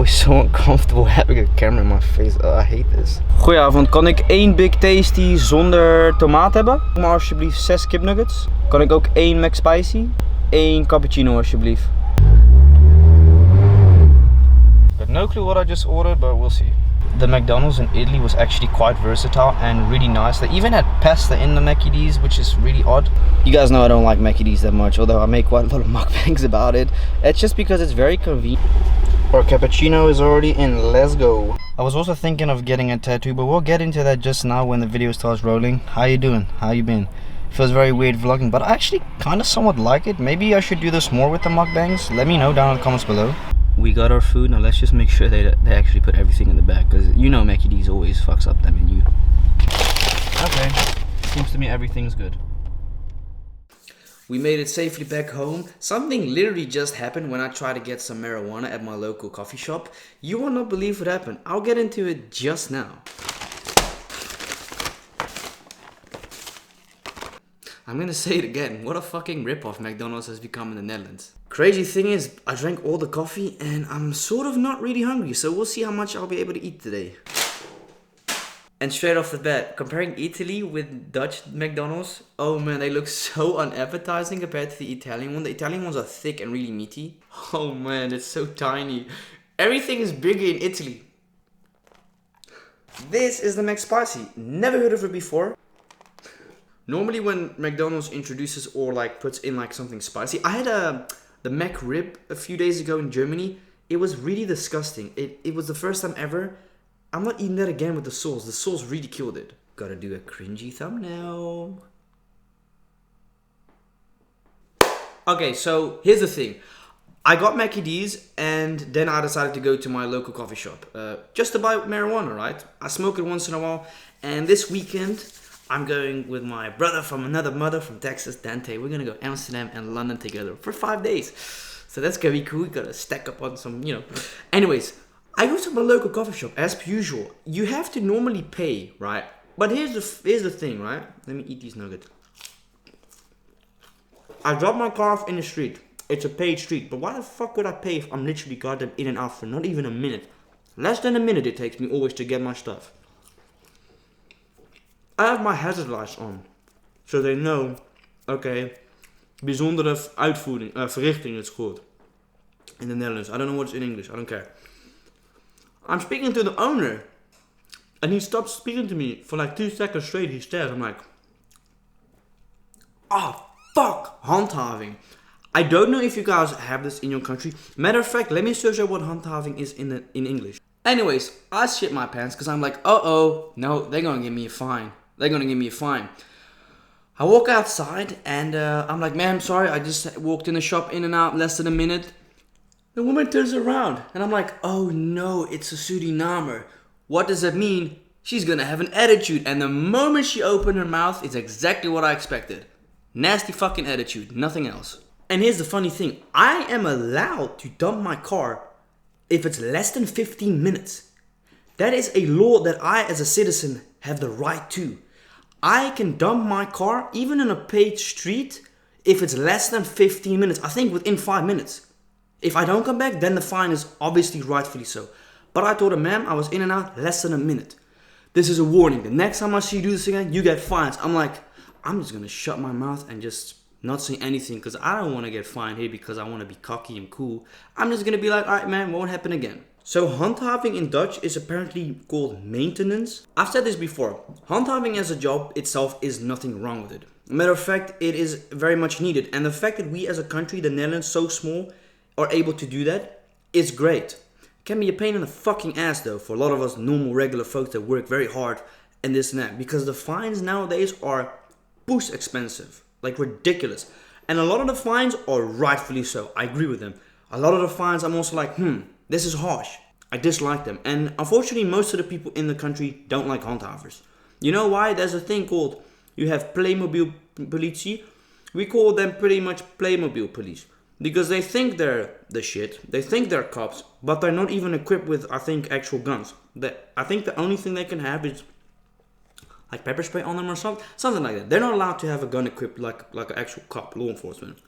always so uncomfortable having a camera in my face. I hate this. Goedenavond, kan ik 1 Big Tasty zonder tomaat hebben? Maar alsjeblieft 6 kipnuggets. Kan ik ook 1 McSpicy? 1 cappuccino alsjeblieft. I have no clue what I just ordered, but we'll see. The McDonald's in Italy was actually quite versatile and really nice. They even had pasta in the McD's, which is really odd. You guys know I don't like McD's that much, although I make quite a lot of mukbangs about it. It's just because it's very convenient. Our cappuccino is already in, let's go. I was also thinking of getting a tattoo, but we'll get into that just now when the video starts rolling. How you doing? How you been? Feels very weird vlogging, but I actually kind of somewhat like it. Maybe I should do this more with the mukbangs. Let me know down in the comments below. We got our food, now let's just make sure they actually put everything in the bag, because you know McD's always fucks up that menu. Okay, seems to me everything's good. We made it safely back home. Something literally just happened when I tried to get some marijuana at my local coffee shop. You will not believe what happened. I'll get into it just now. I'm gonna say it again, what a fucking ripoff McDonald's has become in the Netherlands. Crazy thing is, I drank all the coffee and I'm sort of not really hungry, so we'll see how much I'll be able to eat today. And straight off the bat, comparing Italy with Dutch McDonald's, oh man, they look so unappetizing compared to the Italian one. The Italian ones are thick and really meaty. Oh man, it's so tiny. Everything is bigger in Italy. This is the McSpicy. Never heard of it before. Normally when McDonald's introduces or like puts in like something spicy, I had the McRib a few days ago in Germany. It was really disgusting. It was the first time ever. I'm not eating that again with the sauce. The sauce really killed it. Gotta do a cringy thumbnail. Okay, so here's the thing. I got McD's and then I decided to go to my local coffee shop. Just to buy marijuana, right? I smoke it once in a while. And this weekend, I'm going with my brother from another mother from Texas, Dante. We're gonna go Amsterdam and London together for 5 days. So that's gonna be cool. We gotta stack up on some, you know. Anyways, I go to my local coffee shop as per usual. You have to normally pay, right? But here's the thing, right? Let me eat these nuggets. I drop my car off in the street. It's a paid street. But why the fuck would I pay if I'm literally goddamn in and out for not even a minute? Less than a minute it takes me always to get my stuff. I have my hazard lights on, so they know, okay, bijzondere uitvoering, verrichting it's called in the Netherlands. I don't know what it's in English, I don't care. I'm speaking to the owner, and he stops speaking to me for like 2 seconds straight. He stares, I'm like, oh fuck, handhaving. I don't know if you guys have this in your country. Matter of fact, let me search out what handhaving is in English. Anyways, I shit my pants because I'm like, uh-oh, no, they're gonna give me a fine. They're gonna give me a fine. I walk outside and I'm like, ma'am, sorry, I just walked in the shop in and out less than a minute. The woman turns around and I'm like, oh no, it's a Surinamer. What does that mean? She's gonna have an attitude. And the moment she opened her mouth, it's exactly what I expected. Nasty fucking attitude, nothing else. And here's the funny thing. I am allowed to dump my car if it's less than 15 minutes. That is a law that I as a citizen have the right to. I can dump my car even in a paid street if it's less than 15 minutes. I think within 5 minutes. If I don't come back, then the fine is obviously rightfully so. But I told her, ma'am, I was in and out less than a minute. This is a warning. The next time I see you do this again, you get fines. I'm like, I'm just gonna shut my mouth and just not say anything because I don't want to get fined here because I want to be cocky and cool. I'm just gonna be like, alright man, won't happen again. So handhaving in Dutch is apparently called maintenance. I've said this before, handhaving as a job itself is nothing wrong with it. Matter of fact, it is very much needed. And the fact that we as a country, the Netherlands, so small, are able to do that is great. It can be a pain in the fucking ass though for a lot of us normal regular folks that work very hard and this and that. Because the fines nowadays are push expensive, like ridiculous. And a lot of the fines are rightfully so, I agree with them. A lot of the fines I'm also like, this is harsh. I dislike them. And unfortunately, most of the people in the country don't like handhavers. You know why? There's a thing called, you have Playmobil politie. We call them pretty much Playmobil police. Because they think they're the shit. They think they're cops. But they're not even equipped with, I think, actual guns. I think the only thing they can have is like pepper spray on them or something like that. They're not allowed to have a gun equipped like an actual cop, law enforcement.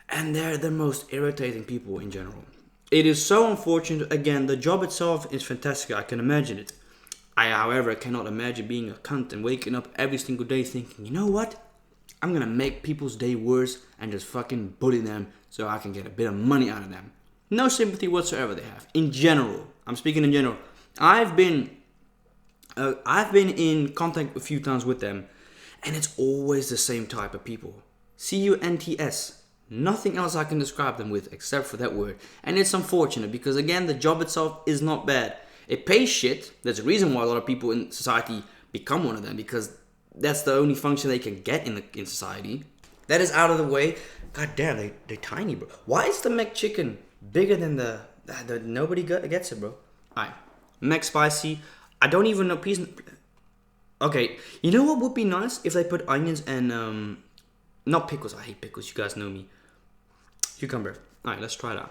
And they're the most irritating people in general. It is so unfortunate. Again, the job itself is fantastic. I can imagine it. I, however, cannot imagine being a cunt and waking up every single day thinking, you know what? I'm gonna make people's day worse and just fucking bully them so I can get a bit of money out of them. No sympathy whatsoever they have. In general, I'm speaking in general. I've been in contact a few times with them, and it's always the same type of people. CUNTS. Nothing else I can describe them with except for that word. And it's unfortunate because, again, the job itself is not bad. It pays shit. There's a reason why a lot of people in society become one of them, because that's the only function they can get in society. That is out of the way. God damn, they're tiny, bro. Why is the McChicken bigger than the nobody gets it, bro? Alright, McSpicy. I don't even know peas. Okay, you know what would be nice if they put onions and not pickles. I hate pickles. You guys know me. Cucumber. Alright, let's try that.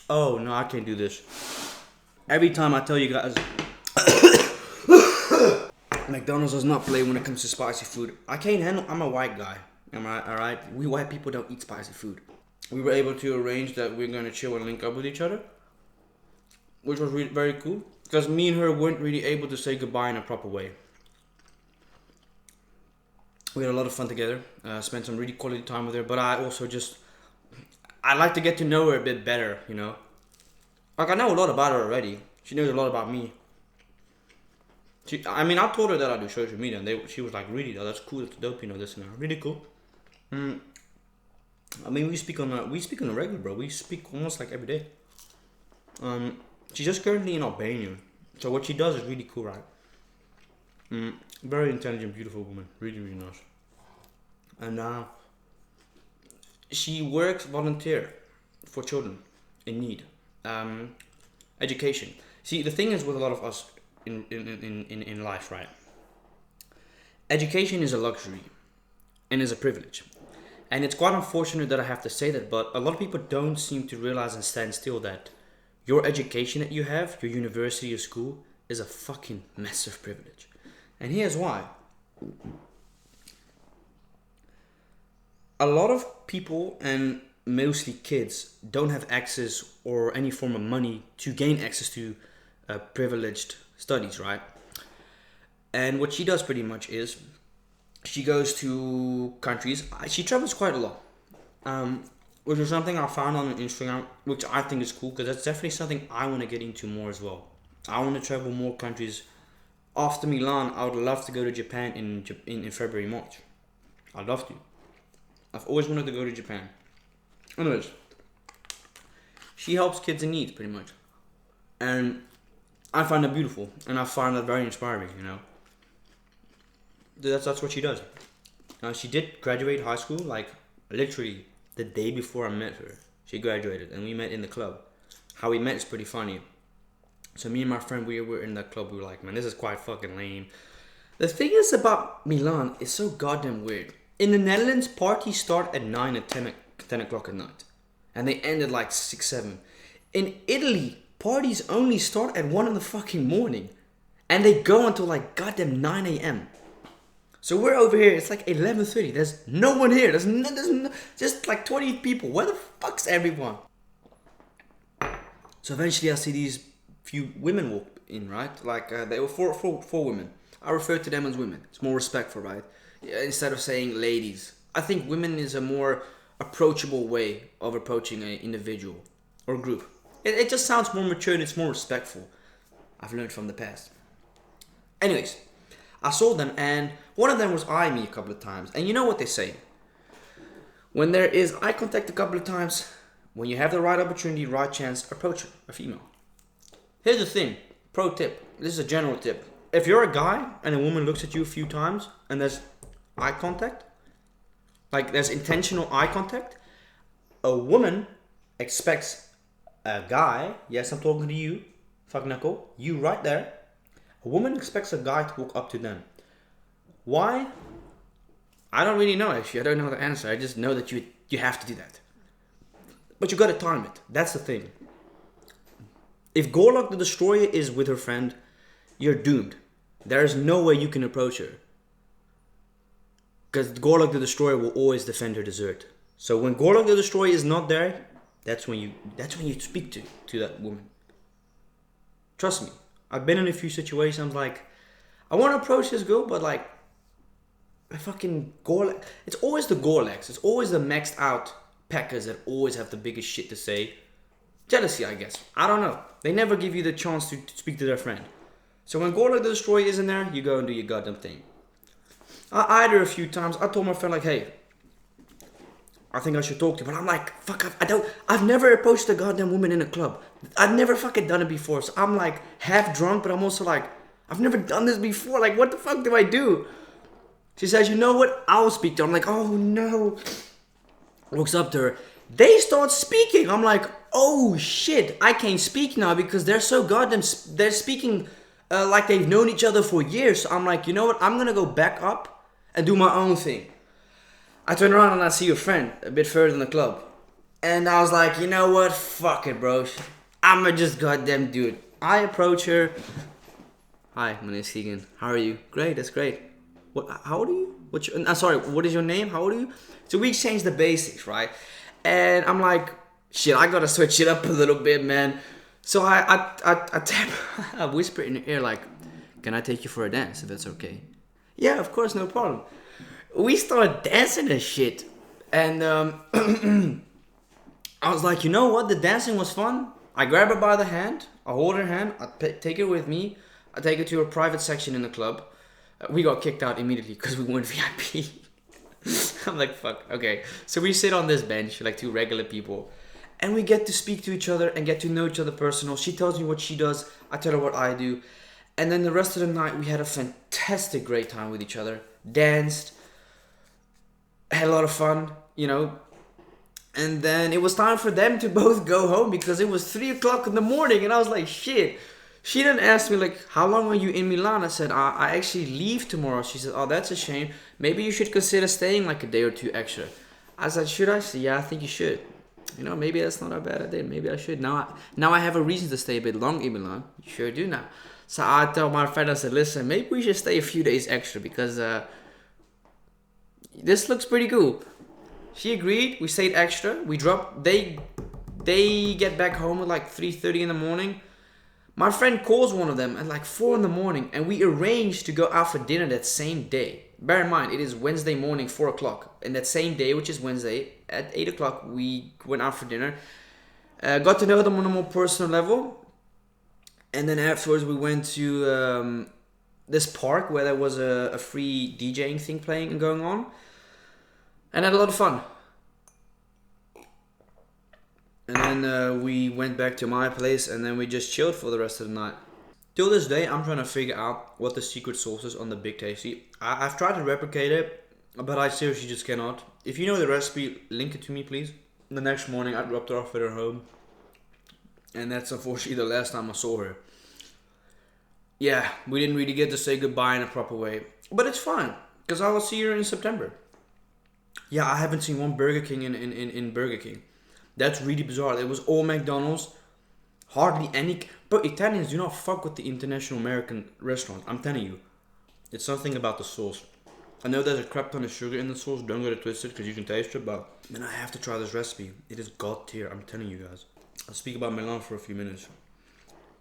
Oh no, I can't do this. Every time I tell you guys, McDonald's does not play when it comes to spicy food. I can't handle. I'm a white guy. Alright? We white people don't eat spicy food. We were able to arrange that we're gonna chill and link up with each other, which was really very cool. Because me and her weren't really able to say goodbye in a proper way. We had a lot of fun together. Spent some really quality time with her. But I also I like to get to know her a bit better, you know. Like, I know a lot about her already. She knows a lot about me. I told her that I do social media, and she was like, really, that's cool, that's dope, you know, this and that. Really cool. We speak on a regular, bro. We speak almost like every day. She's just currently in Albania. So what she does is really cool, right? Very intelligent, beautiful woman. Really, really nice. And she works volunteer for children in need. Education. See, the thing is with a lot of us in life, right? Education is a luxury and is a privilege. And it's quite unfortunate that I have to say that, but a lot of people don't seem to realize and stand still that your education that you have, your university, your school, is a fucking massive privilege. And here's why. A lot of people, and mostly kids, don't have access or any form of money to gain access to privileged studies, right? And what she does pretty much is she goes to countries. She travels quite a lot, which is something I found on Instagram, which I think is cool because that's definitely something I want to get into more as well. I want to travel more countries. After Milan, I would love to go to Japan in February, March. I'd love to. I've always wanted to go to Japan. Anyways, she helps kids in need, pretty much. And I find that beautiful. And I find that very inspiring, you know. That's what she does. She did graduate high school, like, literally the day before I met her. She graduated, and we met in the club. How we met is pretty funny. So me and my friend, we were in that club. We were like, man, this is quite fucking lame. The thing is about Milan, it's so goddamn weird. In the Netherlands, parties start at 9 and 10 o'clock at night. And they end at like 6, 7. In Italy, parties only start at 1 in the fucking morning. And they go until like goddamn 9 a.m. So we're over here, it's like 11:30. There's no one here. There's just like 20 people. Where the fuck's everyone? So eventually I see these few women walk in, right? Like they were four women. I refer to them as women. It's more respectful, right? Instead of saying ladies. I think women is a more approachable way of approaching an individual or group. It just sounds more mature and it's more respectful. I've learned from the past. Anyways, I saw them and one of them was eyeing me a couple of times. And you know what they say? When there is eye contact a couple of times, when you have the right opportunity, right chance, approach a female. Here's the thing. Pro tip. This is a general tip. If you're a guy and a woman looks at you a few times and there's eye contact, like there's intentional eye contact, a woman expects a guy, yes, I'm talking to you, fuck knuckle, you right there. A woman expects a guy to walk up to them. Why? I don't really know actually. I don't know the answer. I just know that you have to do that. But you gotta time it. That's the thing. If Gorlock the Destroyer is with her friend, you're doomed. There is no way you can approach her. Because Gorlok the Destroyer will always defend her dessert. So when Gorlok the Destroyer is not there, that's when you speak to that woman. Trust me. I've been in a few situations like, I want to approach this girl, but like, a fucking Gorlok. It's always the Gorlaks. It's always the maxed out packers that always have the biggest shit to say. Jealousy, I guess. I don't know. They never give you the chance to speak to their friend. So when Gorlok the Destroyer isn't there, you go and do your goddamn thing. I eyed her a few times. I told my friend like, hey, I think I should talk to you. But I'm like, fuck, I've never approached a goddamn woman in a club. I've never fucking done it before. So I'm like half drunk, but I'm also like, I've never done this before. Like, what the fuck do I do? She says, you know what? I'll speak to her. I'm like, oh no. Walks up to her. They start speaking. I'm like, oh shit. I can't speak now because they're so goddamn, they're speaking like they've known each other for years. So I'm like, you know what? I'm going to go back up and do my own thing. I turn around and I see a friend a bit further in the club. And I was like, you know what? Fuck it, bro. I'ma just goddamn do it. I approach her. Hi, my name's Keegan. How are you? Great, that's great. What? How old are you? I'm sorry, what is your name? How old are you? So we exchange the basics, right? And I'm like, shit, I gotta switch it up a little bit, man. So I tap, I whisper in her ear like, can I take you for a dance if that's okay? Yeah, of course, no problem. We started dancing and shit. And I was like, you know what? The dancing was fun. I grab her by the hand. I hold her hand. I take her with me. I take her to a private section in the club. We got kicked out immediately because we weren't VIP. I'm like, fuck. Okay. So we sit on this bench like two regular people. And we get to speak to each other and get to know each other personal. She tells me what she does. I tell her what I do. And then the rest of the night, we had a fantastic, great time with each other. Danced. Had a lot of fun, you know. And then it was time for them to both go home because it was 3 o'clock in the morning. And I was like, shit. She then asked me, like, how long are you in Milan? I said, I actually leave tomorrow. She said, oh, that's a shame. Maybe you should consider staying like a day or two extra. I said, should I? She said, yeah, I think you should. You know, maybe that's not a bad idea. Maybe I should. Now I have a reason to stay a bit long in Milan. You sure do now. So I told my friend, I said, listen, maybe we should stay a few days extra because this looks pretty cool. She agreed. We stayed extra. We dropped. They get back home at like 3:30 in the morning. My friend calls one of them at like 4 in the morning and we arranged to go out for dinner that same day. Bear in mind, it is Wednesday morning, 4 o'clock. And that same day, which is Wednesday, at 8 o'clock, we went out for dinner. Got to know them on a more personal level. And then afterwards, we went to this park where there was a free DJing thing playing and going on. And had a lot of fun. And then we went back to my place and then we just chilled for the rest of the night. Till this day, I'm trying to figure out what the secret sauce is on the Big Tasty. I've tried to replicate it, but I seriously just cannot. If you know the recipe, link it to me, please. The next morning, I dropped her off at her home. And that's unfortunately the last time I saw her. Yeah, we didn't really get to say goodbye in a proper way. But it's fine, because I will see her in September. Yeah, I haven't seen one Burger King in Burger King. That's really bizarre. It was all McDonald's. Hardly any... But Italians do not fuck with the international American restaurant. I'm telling you. It's something about the sauce. I know there's a crap ton of sugar in the sauce. Don't get it twisted because you can taste it. But then I have to try this recipe. It is god tier. I'm telling you guys. I'll speak about Milan for a few minutes.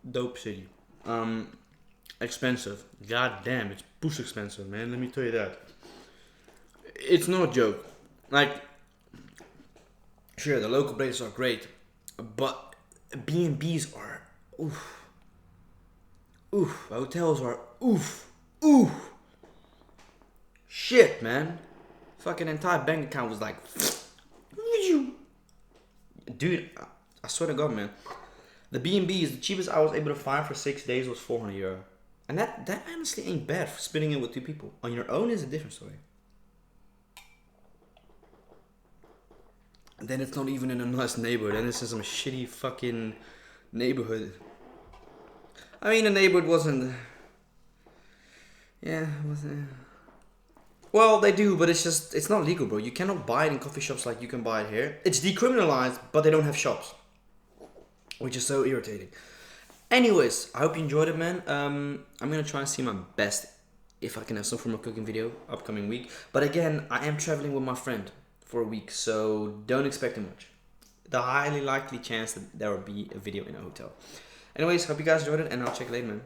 Dope city. Expensive. God damn. It's push expensive, man. Let me tell you that. It's no joke. Like... Sure, the local places are great, but B&Bs are oof. Oof. Hotels are oof. Oof. Shit, man. Fucking entire bank account was like... Dude, I swear to God, man. The B&Bs, the cheapest I was able to find for 6 days was €400. And that honestly ain't bad for spending it with 2 people. On your own is a different story. And then it's not even in a nice neighborhood. And it's in some shitty fucking neighborhood. I mean, the neighborhood wasn't... Yeah, it wasn't... Well, they do, but it's just... It's not legal, bro. You cannot buy it in coffee shops like you can buy it here. It's decriminalized, but they don't have shops. Which is so irritating. Anyways, I hope you enjoyed it, man. I'm gonna try and see my best if I can have some form of cooking video upcoming week. But again, I am traveling with my friend for a week, so don't expect too much. The highly likely chance that there will be a video in a hotel. Anyways, hope you guys enjoyed it, and I'll check you later, man.